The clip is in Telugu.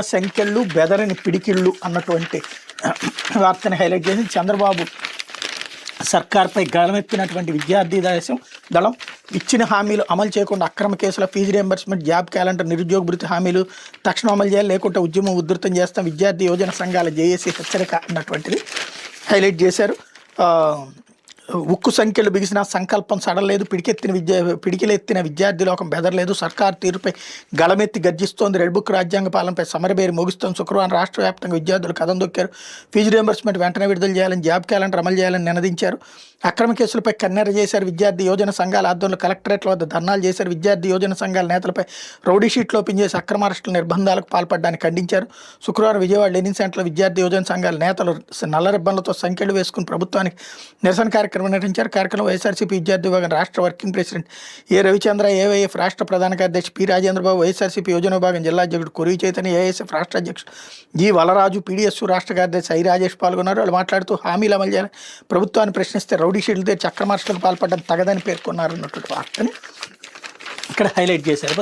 సంఖ్యలు బెదరని పిడికిళ్ళు అన్నటువంటి వార్తని హైలైట్ చేసి చంద్రబాబు సర్కార్పై గలమెత్తినటువంటి విద్యార్థి దళం ఇచ్చిన హామీలు అమలు చేయకుండా అక్రమ కేసుల ఫీజు రియంబర్స్మెంట్ జాబ్ క్యాలెండర్ నిరుద్యోగ భృతి హామీలు తక్షణం అమలు చేయాలి, లేకుంటే ఉద్యమం ఉధృతం చేస్తాం, విద్యార్థి యోజన సంఘాల జేఏసీ హెచ్చరిక అన్నటువంటిది హైలైట్ చేశారు. ఉక్కు సంఖ్యలు బిగిసిన సంకల్పం సడలేదు, పిడికిలెత్తిన విద్యార్థి లోకం బెదరలేదు, సర్కారు తీరుపై గళమెత్తి గర్జిస్తోంది, రెడ్ బుక్ రాజ్యాంగ పాలనపై సమరబేరి మోగిస్తోంది. శుక్రవారం రాష్ట్ర వ్యాప్తంగా విద్యార్థులు కథం దొక్కారు. ఫీజు రియంబర్స్మెంట్ వెంటనే విడుదల చేయాలని, జాబ్ క్యాలెండర్ అమలు చేయాలని నినదించారు. అక్రమ కేసులపై కన్నెర చేశారు. విద్యార్థి యోజన సంఘాల ఆధ్వర్యంలో కలెక్టరేట్ల వద్ద ధర్నాలు చేశారు. విద్యార్థి యోజన సంఘాల నేతలపై రౌడీ షీట్లు ఓపెన్ చేసి అక్రమ అరెస్టుల నిర్బంధాలకు పాల్పడడాన్ని ఖండించారు. శుక్రవారం విజయవాడ లెనిన్ సెంటర్లో విద్యార్థి యోజన సంఘాల నేతలు నల్ల రిబ్బన్లతో సంఖ్యలు వేసుకుని ప్రభుత్వానికి నిరసన కార్యక్రమం నిర్వహించారు. కార్యక్రమంలో వైఎస్ఆర్సీపీ విద్యార్థి విభాగం రాష్ట్ర వర్కింగ్ ప్రెసిడెంట్ ఏ రవిచంద్ర, ఏవైఎఫ్ రాష్ట్ర ప్రధాన కార్యదర్శి పి రాజేంద్రబాబు, వైఎస్ఆర్సీపీ యోజన విభాగం జిల్లా అధ్యక్షుడు కొరివి చైతన్య, ఏఐఎస్ఎఫ్ రాష్ట్ర అధ్యక్షుడు జి వలరాజు, పీడీఎస్ రాష్ట్ర కార్యదర్శి ఐ రాజేష్ పాల్గొన్నారు. వాళ్ళు మాట్లాడుతూ హామీలు అమలు చేయాలి, ప్రభుత్వాన్ని ప్రశ్నిస్తే రౌడీ షీట్లు తెచ్చి అక్రమార్షలకు పాల్పడడం తగదని పేర్కొన్నారు అన్నటువంటి వార్తని ఇక్కడ హైలైట్ చేశారు.